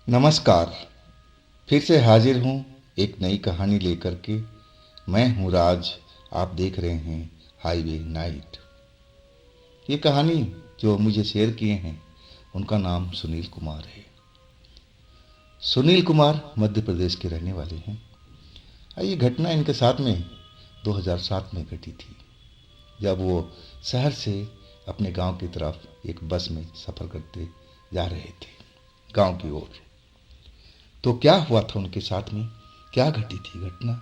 नमस्कार। फिर से हाजिर हूँ एक नई कहानी लेकर के। मैं हूँ राज। आप देख रहे हैं हाईवे नाइट। ये कहानी जो मुझे शेयर किए हैं उनका नाम सुनील कुमार है। सुनील कुमार मध्य प्रदेश के रहने वाले हैं। ये घटना इनके साथ में 2007 में घटी थी, जब वो शहर से अपने गांव की तरफ एक बस में सफ़र करते जा रहे थे, गांव की ओर। तो क्या हुआ था उनके साथ में, क्या घटी थी घटना,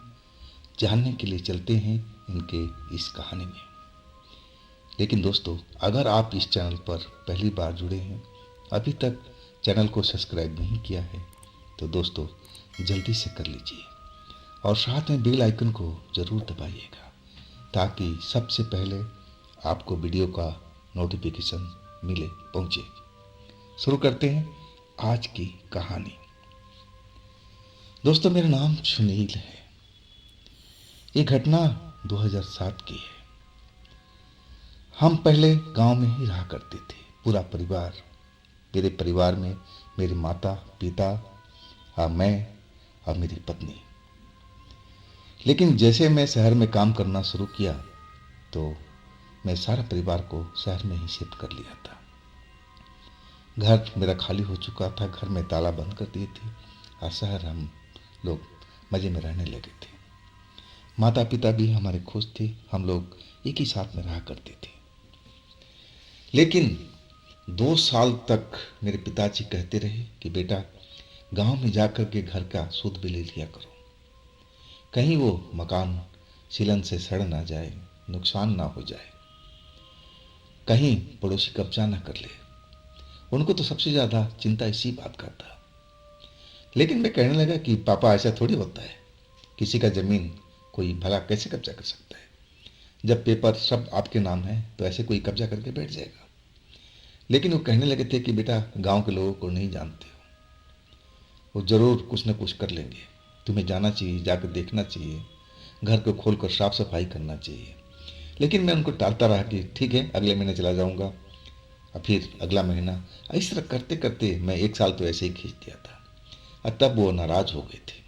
जानने के लिए चलते हैं इनके इस कहानी में। लेकिन दोस्तों, अगर आप इस चैनल पर पहली बार जुड़े हैं, अभी तक चैनल को सब्सक्राइब नहीं किया है, तो दोस्तों जल्दी से कर लीजिए और साथ में बेल आइकन को ज़रूर दबाइएगा, ताकि सबसे पहले आपको वीडियो का नोटिफिकेशन मिले, पहुँचे। शुरू करते हैं आज की कहानी। दोस्तों, मेरा नाम सुनील है। ये घटना 2007 की है। हम पहले गांव में ही रहा करते थे, पूरा परिवार। मेरे परिवार में मेरे माता पिता और मैं और मेरी पत्नी। लेकिन जैसे मैं शहर में काम करना शुरू किया, तो मैं सारा परिवार को शहर में ही शिफ्ट कर लिया था। घर मेरा खाली हो चुका था, घर में ताला बंद कर दिए थे और शहर हम लोग मज़े में रहने लगे थे। माता पिता भी हमारे खुश थे, हम लोग एक ही साथ में रहा करते थे। लेकिन 2 साल तक मेरे पिताजी कहते रहे कि बेटा, गांव में जाकर के घर का सूद भी ले लिया करो, कहीं वो मकान सीलन से सड़ ना जाए, नुकसान ना हो जाए, कहीं पड़ोसी कब्जा ना कर ले। उनको तो सबसे ज़्यादा चिंता इसी बात का था। लेकिन मैं कहने लगा कि पापा, ऐसा थोड़ी होता है, किसी का ज़मीन कोई भला कैसे कब्जा कर सकता है? जब पेपर सब आपके नाम है तो ऐसे कोई कब्जा करके बैठ जाएगा। लेकिन वो कहने लगे थे कि बेटा, गांव के लोगों को नहीं जानते हो, वो ज़रूर कुछ न कुछ कर लेंगे, तुम्हें जाना चाहिए, जाकर देखना चाहिए, घर को खोल कर साफ सफाई करना चाहिए। लेकिन मैं उनको टालता रहा कि ठीक है, अगले महीने चला जाऊंगा, और फिर अगला महीना। इस तरह करते करते मैं 1 साल तो ऐसे ही खींच दिया था। और तब वो नाराज़ हो गए थे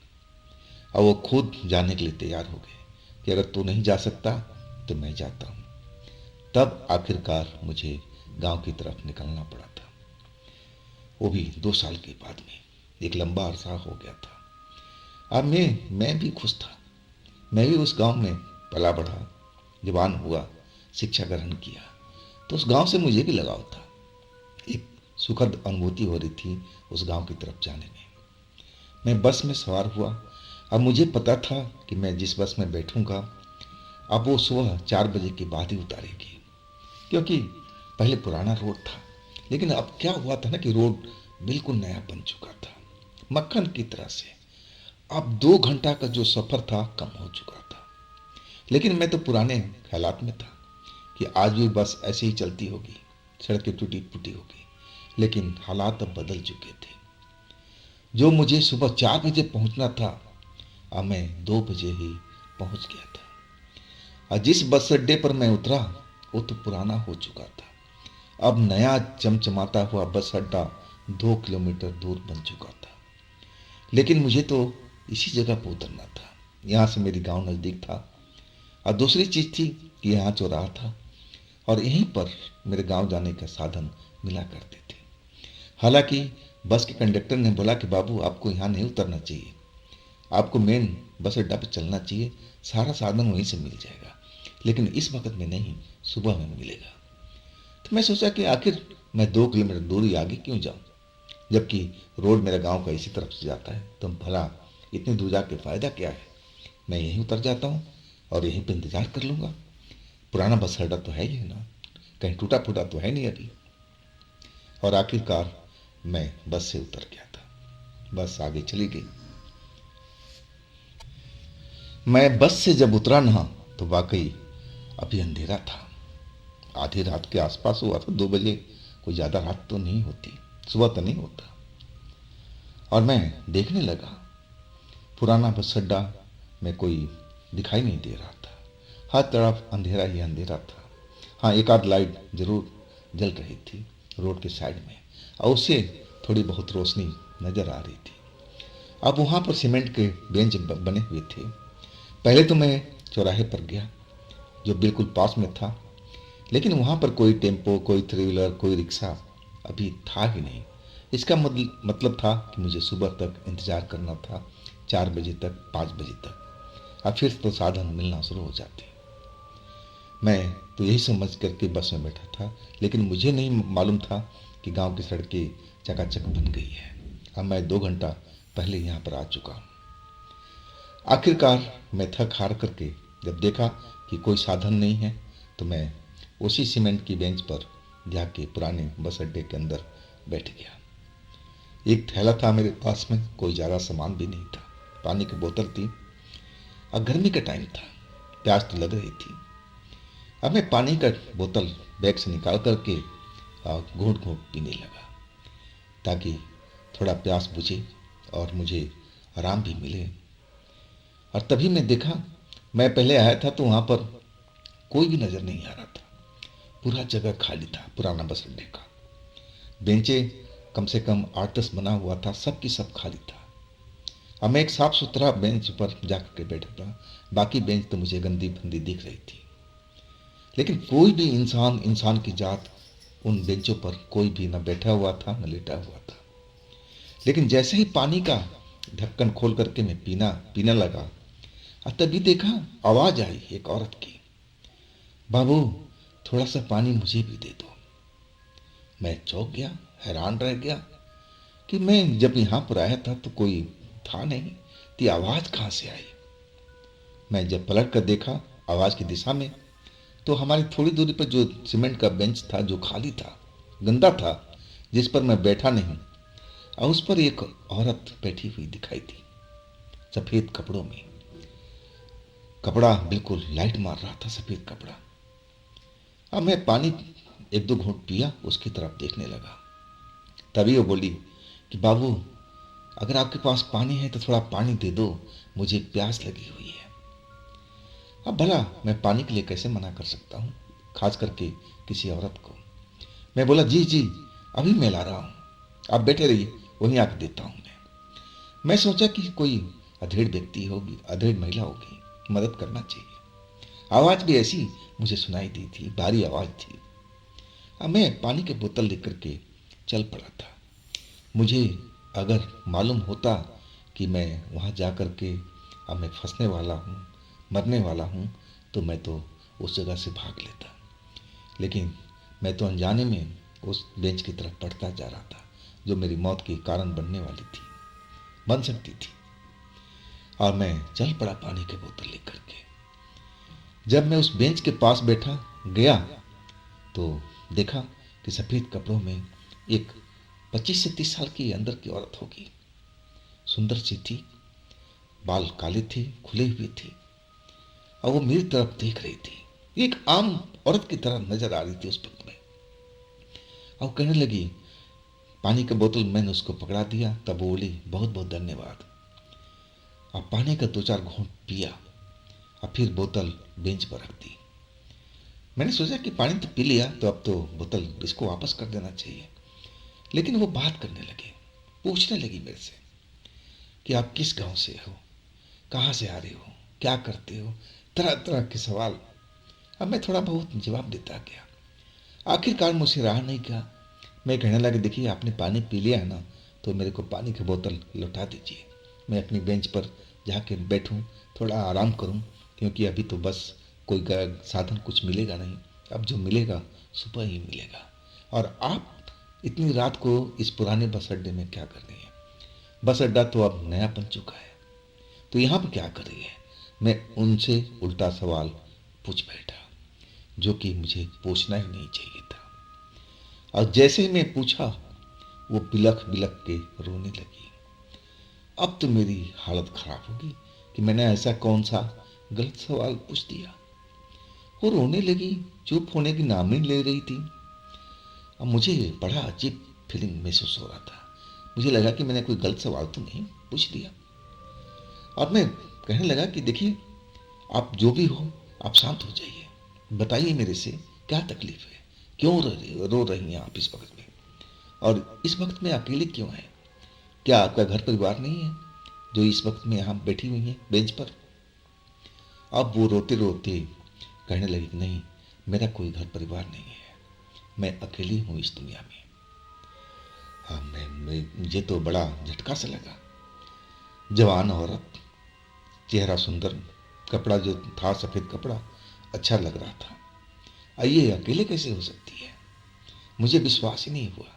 और वो खुद जाने के लिए तैयार हो गए कि अगर तू नहीं जा सकता तो मैं जाता हूँ। तब आखिरकार मुझे गांव की तरफ निकलना पड़ा था, वो भी 2 साल के बाद में। एक लंबा अरसा हो गया था। अब मैं भी खुश था। मैं भी उस गांव में पला बढ़ा, जवान हुआ, शिक्षा ग्रहण किया, तो उस गांव से मुझे भी लगाव था। एक सुखद अनुभूति हो रही थी उस गांव की तरफ जाने में। मैं बस में सवार हुआ। अब मुझे पता था कि मैं जिस बस में बैठूंगा, अब वो सुबह 4 बजे के बाद ही उतारेगी, क्योंकि पहले पुराना रोड था। लेकिन अब क्या हुआ था ना कि रोड बिल्कुल नया बन चुका था, मक्खन की तरह से। अब 2 घंटा का जो सफ़र था कम हो चुका था। लेकिन मैं तो पुराने ख्यालात में था कि आज भी बस ऐसे ही चलती होगी, सड़कें टूटी फूटी होगी। लेकिन हालात अब बदल चुके थे। जो मुझे सुबह 4 बजे पहुंचना था, अब मैं 2 बजे ही पहुंच गया था। और जिस बस अड्डे पर मैं उतरा, वो तो पुराना हो चुका था। अब नया चमचमाता हुआ बस अड्डा 2 किलोमीटर दूर बन चुका था। लेकिन मुझे तो इसी जगह पर उतरना था। यहाँ से मेरी गांव नज़दीक था। और दूसरी चीज़ थी कि यहाँ चौराहा था और यहीं पर मेरे गांव जाने का साधन मिला करते थे। हालांकि बस के कंडक्टर ने बोला कि बाबू, आपको यहाँ नहीं उतरना चाहिए, आपको मेन बस अड्डा पर चलना चाहिए, सारा साधन वहीं से मिल जाएगा। लेकिन इस वक्त में नहीं, सुबह में मिलेगा। तो मैं सोचा कि आखिर मैं 2 किलोमीटर दूर ही आगे क्यों जाऊँ, जबकि रोड मेरा गांव का इसी तरफ से जाता है, तो भला इतनी दूर जाके फ़ायदा क्या है। मैं यहीं उतर जाता हूँ और यहीं पर इंतज़ार कर लूँगा। पुराना बस अड्डा तो है ही ना, कहीं टूटा फूटा तो है नहीं अभी। और आखिरकार मैं बस से उतर गया था। बस आगे चली गई। मैं बस से जब उतरा ना, तो वाकई अभी अंधेरा था। आधी रात के आसपास हुआ था, 2 बजे। कोई ज़्यादा रात तो नहीं होती, सुबह तो नहीं होता। और मैं देखने लगा, पुराना बस अड्डा में कोई दिखाई नहीं दे रहा था। हर तरफ अंधेरा ही अंधेरा था। हाँ, एक आध लाइट जरूर जल रही थी रोड के साइड में, और उससे थोड़ी बहुत रोशनी नज़र आ रही थी। अब वहाँ पर सीमेंट के बेंच बने हुए थे। पहले तो मैं चौराहे पर गया जो बिल्कुल पास में था, लेकिन वहाँ पर कोई टेम्पो, कोई थ्री व्हीलर, कोई रिक्शा अभी था ही नहीं। इसका मतलब था कि मुझे सुबह तक इंतज़ार करना था, 4 बजे तक, 5 बजे तक, और फिर तो साधन मिलना शुरू हो जाते। मैं तो यही समझ करके बस में बैठा था, लेकिन मुझे नहीं मालूम था कि गांव की सड़कें चकाचक बन गई है। अब मैं 2 घंटा पहले यहाँ पर आ चुका हूँ। आखिरकार मैं थक हार करके जब देखा कि कोई साधन नहीं है, तो मैं उसी सीमेंट की बेंच पर जाके पुराने बस अड्डे के अंदर बैठ गया। एक थैला था मेरे पास में, कोई ज़्यादा सामान भी नहीं था, पानी की बोतल थी, और गर्मी का टाइम था, प्यास तो लग रही थी। अब मैं पानी का बोतल बैग से निकाल करके घूंट घूंट पीने लगा, ताकि थोड़ा प्यास बुझे और मुझे आराम भी मिले। और तभी मैं देखा, मैं पहले आया था तो वहाँ पर कोई भी नज़र नहीं आ रहा था, पूरा जगह खाली था, पुराना बस अड्डे का। बेंचे कम से कम 8-10 बना हुआ था, सब की सब खाली था। अब मैं एक साफ सुथरा बेंच पर जाकर के बैठा था, बाकी बेंच तो मुझे गंदी फंदी दिख रही थी। लेकिन कोई भी इंसान की जात उन बेंचों पर कोई भी न बैठा हुआ था न लेटा हुआ था। लेकिन जैसे ही पानी का ढक्कन खोल करके मैं पीने लगा, और तभी देखा आवाज आई एक औरत की, बाबू थोड़ा सा पानी मुझे भी दे दो। मैं चौंक गया, हैरान रह गया कि मैं जब यहाँ पर आया था तो कोई था नहीं, तो आवाज कहाँ से आई। मैं जब पलट कर देखा आवाज की दिशा में, तो हमारी थोड़ी दूरी पर जो सीमेंट का बेंच था जो खाली था, गंदा था, जिस पर मैं बैठा नहीं, और उस पर एक औरत बैठी हुई दिखाई दी, सफेद कपड़ों में। कपड़ा बिल्कुल लाइट मार रहा था, सफेद कपड़ा। अब मैं पानी एक दो घूंट पिया, उसकी तरफ देखने लगा। तभी वो बोली कि बाबू अगर आपके पास पानी है तो थोड़ा पानी दे दो, मुझे प्यास लगी हुई है। अब भला मैं पानी के लिए कैसे मना कर सकता हूँ, खास करके किसी औरत को। मैं बोला जी जी अभी मैं ला रहा हूँ, आप बैठे रहिए, वहीं आके देता हूँ। मैं सोचा कि कोई अधेड़ व्यक्ति होगी, अधेड़ महिला होगी, मदद करना चाहिए। आवाज़ भी ऐसी मुझे सुनाई दी थी, भारी आवाज़ थी। अब मैं पानी की बोतल लेकर के चल पड़ा था। मुझे अगर मालूम होता कि मैं वहाँ जा कर के अब मैं फंसने वाला हूँ, मरने वाला हूँ, तो मैं तो उस जगह से भाग लेता। लेकिन मैं तो अनजाने में उस बेंच की तरफ बढ़ता जा रहा था, जो मेरी मौत के कारण बनने वाली थी, बन सकती थी। और मैं चल पड़ा पानी की बोतल लेकर के। जब मैं उस बेंच के पास बैठा गया तो देखा कि सफ़ेद कपड़ों में एक 25 से 30 साल की अंदर की औरत होगी, सुंदर सी थी, बाल काले थे, खुले हुए थे, और वो मेरी तरफ देख रही थी, एक आम औरत की तरह नजर आ रही थी उस वक्त में। और कहने लगी, पानी का बोतल मैंने उसको पकड़ा दिया, तब वो बोली बहुत बहुत धन्यवाद। और पानी का 2-4 घूंट पिया और फिर बोतल बेंच पर रख दी। मैंने सोचा कि पानी तो पी लिया, तो अब तो बोतल इसको वापस कर देना चाहिए। लेकिन वो बात करने लगे, पूछने लगी मेरे से कि आप किस गांव से हो, कहाँ से आ रहे हो, क्या करते हो, तरह तरह के सवाल। अब मैं थोड़ा बहुत जवाब देता गया। आखिरकार मुझसे रहा नहीं गया। मैं कहने लगा, देखिए आपने पानी पी लिया है ना, तो मेरे को पानी की बोतल लौटा दीजिए, मैं अपनी बेंच पर जाके बैठूं, थोड़ा आराम करूं, क्योंकि अभी तो बस कोई साधन कुछ मिलेगा नहीं, अब जो मिलेगा सुबह ही मिलेगा। और आप इतनी रात को इस पुराने बस अड्डे में क्या कर रही हैं? बस अड्डा तो अब नया बन चुका है, तो यहाँ पर क्या कर रही है? मैं उनसे उल्टा सवाल पूछ बैठा, जो कि मुझे पूछना ही नहीं चाहिए था। और जैसे ही मैं पूछा, वो बिलख बिलख के रोने लगी। अब तो मेरी हालत खराब होगी कि मैंने ऐसा कौन सा गलत सवाल पूछ दिया। वो रोने लगी, चुप होने की नाम नहीं ले रही थी। अब मुझे बड़ा अजीब फीलिंग महसूस हो रहा था। मुझे लगा कि मैंने कोई गलत सवाल तो नहीं पूछ दिया। और मैं कहने लगा कि देखिए आप जो भी हो, आप शांत हो जाइए, बताइए मेरे से क्या तकलीफ है, क्यों रो रही हैं आप इस वक्त में। और इस वक्त में अकेले क्यों हैं? क्या आपका घर परिवार नहीं है जो इस वक्त में यहाँ बैठी हुई है बेंच पर? अब वो रोते रोते कहने लगी कि नहीं, मेरा कोई घर परिवार नहीं है, मैं अकेली हूँ इस दुनिया में। हाँ, मुझे तो बड़ा झटका सा लगा। जवान औरत, चेहरा सुंदर, कपड़ा जो था सफ़ेद कपड़ा अच्छा लग रहा था। ये अकेले कैसे हो सकती है? मुझे विश्वास ही नहीं हुआ।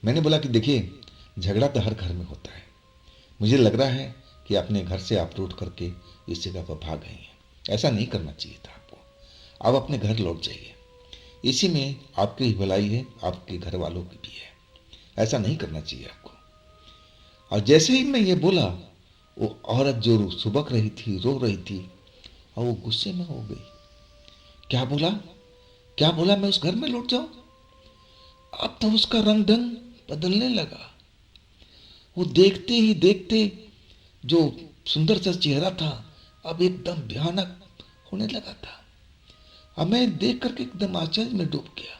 मैंने बोला कि देखिए, झगड़ा तो हर घर में होता है। मुझे लग रहा है कि अपने घर से आप रूठ करके इस जगह पर भाग गई हैं। ऐसा नहीं करना चाहिए था आपको। आप अपने घर लौट जाइए। इसी में आपकी ही भलाई है, आपके घर वालों की भी है। ऐसा नहीं करना चाहिए आपको। और जैसे ही मैं ये बोला, वो औरत जो सुबक रही थी, रो रही थी, और वो गुस्से में हो गई। क्या बोला? क्या बोला मैं उस घर में लौट जाऊं? अब तो उसका रंग ढंग बदलने लगा। वो देखते ही देखते जो सुंदर सा चेहरा था अब एकदम भयानक होने लगा था। अब मैं देख करके एकदम आश्चर्य में डूब गया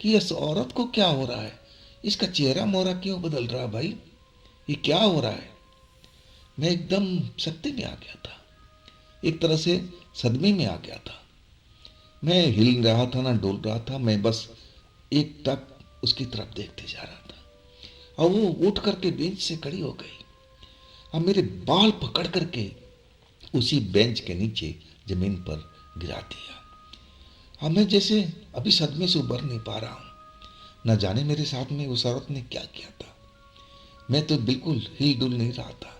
कि इस औरत को क्या हो रहा है। इसका चेहरा मोहरा क्यों बदल रहा है भाई? ये क्या हो रहा है? मैं एकदम सत्ते में आ गया था, एक तरह से सदमे में आ गया था। मैं हिल रहा था ना डोल रहा था, मैं बस एक टक उसकी तरफ देखते जा रहा था। और वो उठ करके बेंच से खड़ी हो गई। अब मेरे बाल पकड़ करके उसी बेंच के नीचे जमीन पर गिरा दिया। अब मैं जैसे अभी सदमे से उबर नहीं पा रहा हूँ। न जाने मेरे साथ में उस औरत ने क्या किया था। मैं तो बिल्कुल हिल डुल नहीं रहा था।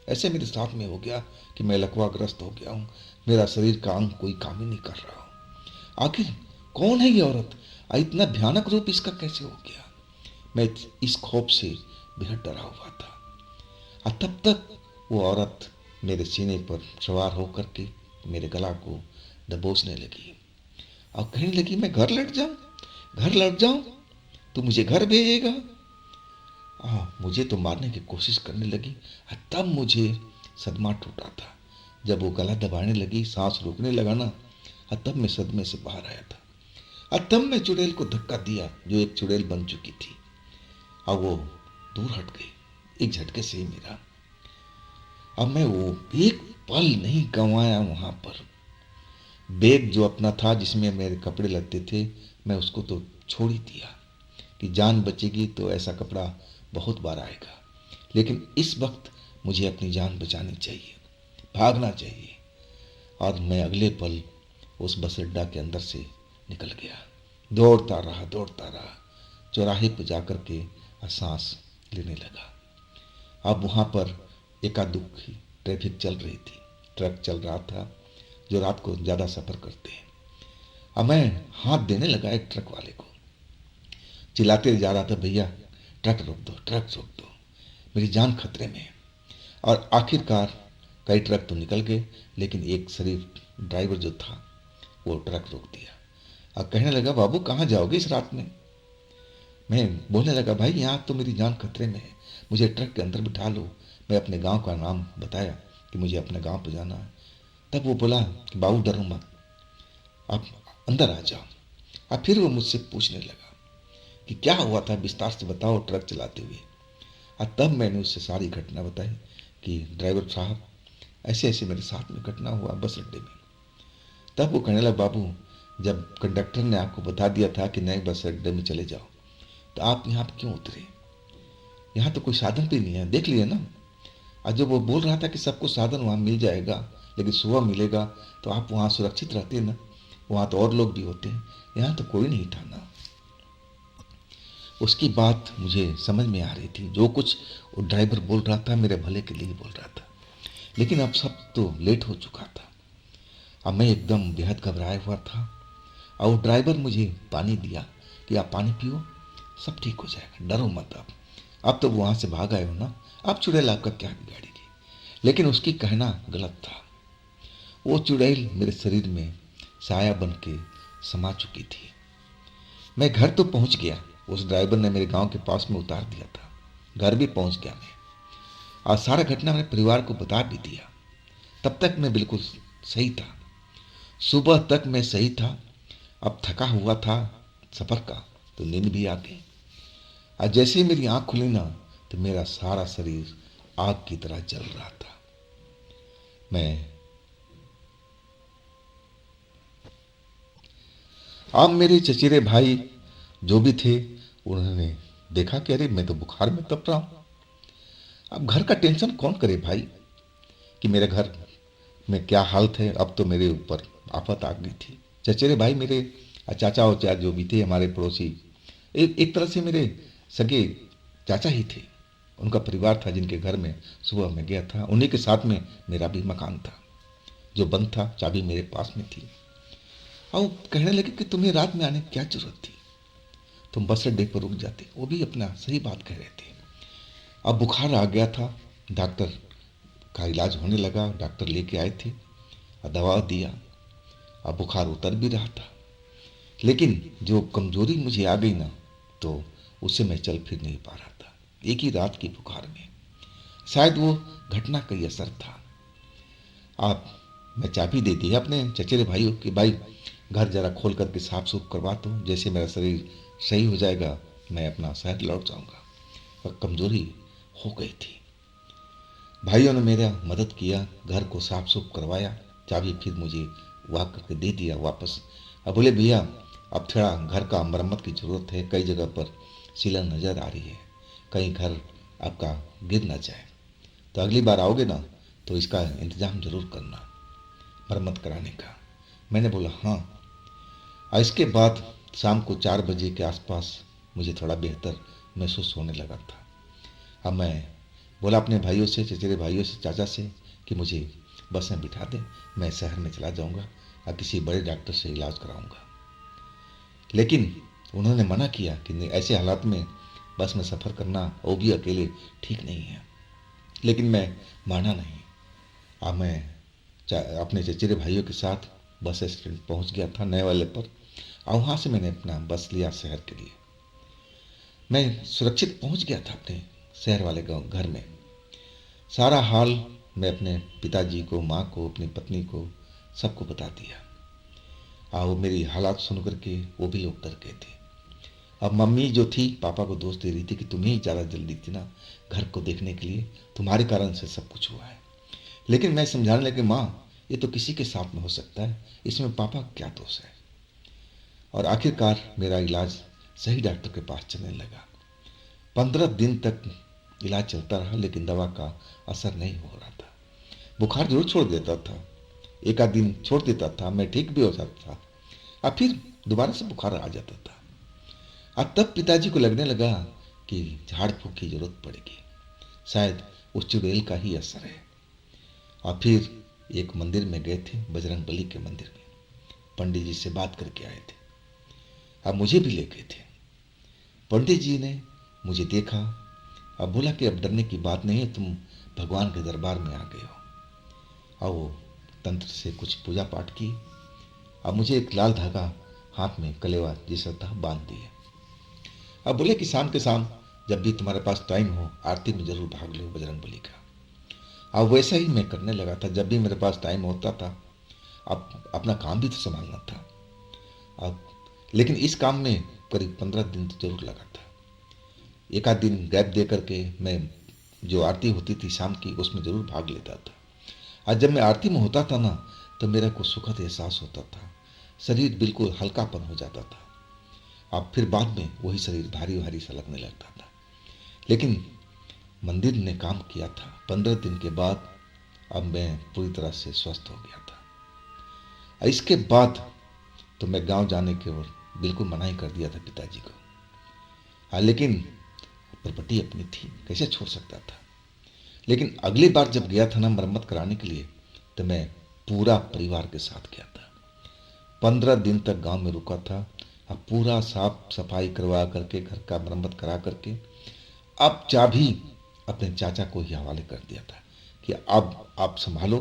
ऐसे मेरे साथ में हो गया कि मैं लकवाग्रस्त हो गया हूँ। मेरा शरीर का अंग कोई काम ही नहीं कर रहा हूँ। आखिर कौन है ये औरत? इतना भयानक रूप इसका कैसे हो गया? मैं इस खौफ से बेहद डरा हुआ था। और तब तक वो औरत मेरे सीने पर सवार होकर के मेरे गला को दबोचने लगी और कहने लगी, मैं घर लौट जाऊं, घर लौट जाऊं, तू मुझे घर भेजेगा? मुझे तो मारने की कोशिश करने लगी। तब मुझे सदमा टूटा था। जब वो गला दबाने लगी, सांस रोकने लगा ना, तब मैं सदमे से बाहर आया था। और तब मैं चुड़ैल को धक्का दिया जो एक चुड़ैल बन चुकी थी, और वो दूर हट गई एक झटके से ही मेरा। अब मैं वो एक पल नहीं गंवाया वहां पर। बैग जो अपना था जिसमें मेरे कपड़े लगते थे, मैं उसको तो छोड़ ही दिया कि जान बचेगी तो ऐसा कपड़ा बहुत बार आएगा। लेकिन इस वक्त मुझे अपनी जान बचानी चाहिए, भागना चाहिए। और मैं अगले पल उस बस अड्डा के अंदर से निकल गया। दौड़ता रहा, चौराहे पर जाकर के सांस लेने लगा। अब वहाँ पर एकादुक्की ट्रैफिक चल रही थी, ट्रक चल रहा था जो रात को ज़्यादा सफ़र करते हैं। अब मैं हाथ देने लगा एक ट्रक वाले को, चिल्लाते जा रहा था, भैया ट्रक रोक दो, ट्रक रोक दो, मेरी जान खतरे में है। और आखिरकार कई ट्रक तो निकल गए, लेकिन एक शरीफ ड्राइवर जो था वो ट्रक रोक दिया और कहने लगा, बाबू कहाँ जाओगे इस रात में? मैं बोलने लगा, भाई यहाँ तो मेरी जान खतरे में है, मुझे ट्रक के अंदर बिठा लो। मैं अपने गांव का नाम बताया कि मुझे अपने गांव पर जाना है। तब वो बोला कि बाबू डरो मत, आप अंदर आ जाओ। अब फिर वो मुझसे पूछने लगा कि क्या हुआ था, विस्तार से बताओ ट्रक चलाते हुए। और तब मैंने उससे सारी घटना बताई कि ड्राइवर साहब ऐसे ऐसे मेरे साथ में घटना हुआ बस अड्डे में। तब वो कहने लगा, बाबू जब कंडक्टर ने आपको बता दिया था कि नए बस अड्डे में चले जाओ, तो आप यहाँ पर क्यों उतरे? यहाँ तो कोई साधन भी नहीं है, देख लिए ना। और जब वो बोल रहा था कि सबको साधन वहाँ मिल जाएगा, लेकिन सुबह मिलेगा, तो आप वहाँ सुरक्षित रहते ना, वहाँ तो और लोग भी होते हैं, यहाँ तो कोई नहीं था ना। उसकी बात मुझे समझ में आ रही थी। जो कुछ वो ड्राइवर बोल रहा था मेरे भले के लिए बोल रहा था, लेकिन अब सब तो लेट हो चुका था। अब मैं एकदम बेहद घबराया हुआ था। और वो ड्राइवर मुझे पानी दिया कि आप पानी पियो, सब ठीक हो जाएगा, डरो मत। अब तो वहाँ से भाग आए हो ना, अब चुड़ैल आपका क्या बिगाड़ेगी? लेकिन उसकी कहना गलत था। वो चुड़ैल मेरे शरीर में साया बन के समा चुकी थी। मैं घर तो पहुंच गया, उस ड्राइवर ने मेरे गांव के पास में उतार दिया था। घर भी पहुंच गया मैं, और सारा घटना मेरे परिवार को बता भी दिया। तब तक मैं बिल्कुल सही था, सुबह तक मैं सही था। अब थका हुआ था सफ़र का, तो नींद भी आ गई। और जैसे ही मेरी आंख खुली ना, तो मेरा सारा शरीर आग की तरह जल रहा था। मैं अब मेरे चचेरे भाई जो भी थे, उन्होंने देखा कि अरे मैं तो बुखार में तप रहा हूं। अब घर का टेंशन कौन करे भाई, कि मेरे घर में क्या हालत है। अब तो मेरे ऊपर आफत आ गई थी। चचेरे भाई मेरे चाचा और चाचा जो भी थे हमारे पड़ोसी, एक तरह से मेरे सगे चाचा ही थे। उनका परिवार था जिनके घर में सुबह मैं गया था। उन्हीं के साथ में मेरा भी मकान था जो बंद था, चाबी मेरे पास में थी। और वो कहने लगे कि तुम्हें रात में आने की क्या जरूरत थी, तुम बस अड्डे पर रुक जाते। वो भी अपना सही बात कह रहे थे। अब बुखार आ गया था, डॉक्टर का इलाज होने लगा, डॉक्टर लेके आए थे और दवा दिया। अब बुखार उतर भी रहा था, लेकिन जो कमजोरी मुझे आ गई ना, तो उससे मैं चल फिर नहीं पा रहा था। एक ही रात की बुखार में शायद वो घटना का ही असर था। आप मैं चाबी दे दी अपने चचेरे भाइयों कि भाई घर जरा खोल करके साफ सुफ करवा दो, जैसे मेरा शरीर सही हो जाएगा मैं अपना शहर लौट जाऊंगा। और कमजोरी हो गई थी। भाइयों ने मेरा मदद किया, घर को साफ सुफ करवाया, चाबी फिर मुझे वाह करके दे दिया वापस। अब बोले भैया अब थोड़ा घर का मरम्मत की ज़रूरत है, कई जगह पर सीलन नज़र आ रही है, कहीं घर आपका गिर ना जाए, तो अगली बार आओगे ना तो इसका इंतज़ाम ज़रूर करना, मरम्मत कराने का। मैंने बोला हाँ। और इसके बाद शाम को 4 बजे के आसपास मुझे थोड़ा बेहतर महसूस होने लगा था। अब मैं बोला अपने भाइयों से, चचेरे भाइयों से, चाचा से कि मुझे बस में बिठा दें, मैं शहर में चला जाऊंगा और किसी बड़े डॉक्टर से इलाज कराऊंगा। लेकिन उन्होंने मना किया कि नहीं, ऐसे हालात में बस में सफ़र करना वो भी अकेले ठीक नहीं है। लेकिन मैं माना नहीं। अब मैं अपने चचेरे भाइयों के साथ बस स्टैंड पहुंच गया था नए वाले पर, और वहाँ से मैंने अपना बस लिया शहर के लिए। मैं सुरक्षित पहुंच गया था अपने शहर वाले गाँव घर में। सारा हाल मैं अपने पिताजी को, माँ को, अपनी पत्नी को, सबको बता दिया। और वो मेरी हालात सुन करके वो भी लोग डर गए थे। अब मम्मी जो थी पापा को दोष दे रही थी कि तुम्हें ही ज़्यादा जल्दी थी ना घर को देखने के लिए, तुम्हारे कारण से सब कुछ हुआ है। लेकिन मैं समझाने लगे माँ ये तो किसी के साथ में हो सकता है, इसमें पापा का क्या दोष है। और आखिरकार मेरा इलाज सही डॉक्टर के पास चलने लगा। 15 दिन तक इलाज चलता रहा, लेकिन दवा का असर नहीं हो रहा था। बुखार जरूर छोड़ देता था, एक आध दिन छोड़ देता था, मैं ठीक भी हो जाता था, और फिर दोबारा से बुखार आ जाता था। और तब पिताजी को लगने लगा कि झाड़ फूक की जरूरत पड़ेगी, शायद उस चुड़ैल का ही असर है। और फिर एक मंदिर में गए थे, बजरंग बली के मंदिर में, पंडित जी से बात करके आए थे। अब मुझे भी ले गए थे। पंडित जी ने मुझे देखा, अब बोला कि अब डरने की बात नहीं है, तुम भगवान के दरबार में आ गए हो। और वो तंत्र से कुछ पूजा पाठ की। अब मुझे एक लाल धागा हाथ में कलेवा जैसा था बांध दिए। अब बोले कि शाम के शाम जब भी तुम्हारे पास टाइम हो आरती में जरूर भाग लो बजरंग बली का। अब वैसा ही मैं करने लगा था, जब भी मेरे पास टाइम होता था। अब अपना काम भी तो संभालना था। अब लेकिन इस काम में करीब 15 दिन तो जरूर लगा था। एक आध दिन गैप दे करके मैं जो आरती होती थी शाम की उसमें जरूर भाग लेता था। आज जब मैं आरती में होता था ना, तो मेरा कुछ सुखद एहसास होता था, शरीर बिल्कुल हल्कापन हो जाता था। अब फिर बाद में वही शरीर भारी भारी सा लगने लगता था। लेकिन मंदिर ने काम किया था। 15 दिन के बाद अब मैं पूरी तरह से स्वस्थ हो गया था। इसके बाद तो मैं गांव जाने के ओर बिल्कुल मना ही कर दिया था पिताजी को। हाँ, लेकिन प्रॉपर्टी अपनी थी, कैसे छोड़ सकता था। लेकिन अगली बार जब गया था ना मरम्मत कराने के लिए, तो मैं पूरा परिवार के साथ गया था। 15 दिन तक गांव में रुका था। अब पूरा साफ सफाई करवा करके, घर का मरम्मत करा करके, अब चाबी अपने चाचा को ही हवाले कर दिया था कि अब आप संभालो,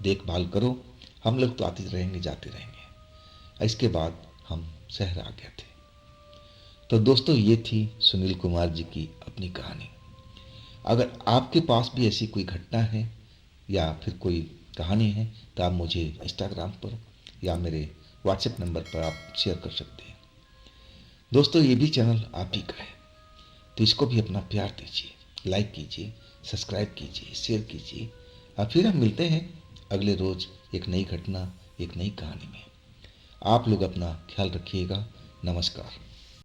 देखभाल करो, हम लोग तो आते रहेंगे जाते रहेंगे। इसके बाद हम शहर आ गए थे। तो दोस्तों ये थी सुनील कुमार जी की अपनी कहानी। अगर आपके पास भी ऐसी कोई घटना है या फिर कोई कहानी है, तो आप मुझे इंस्टाग्राम पर या मेरे व्हाट्सएप नंबर पर आप शेयर कर सकते हैं। दोस्तों ये भी चैनल आप ही का है। तो इसको भी अपना प्यार दीजिए, लाइक कीजिए, सब्सक्राइब कीजिए, शेयर कीजिए। और फिर हम मिलते हैं अगले रोज़ एक नई घटना, एक नई कहानी में। आप लोग अपना ख्याल रखिएगा। नमस्कार।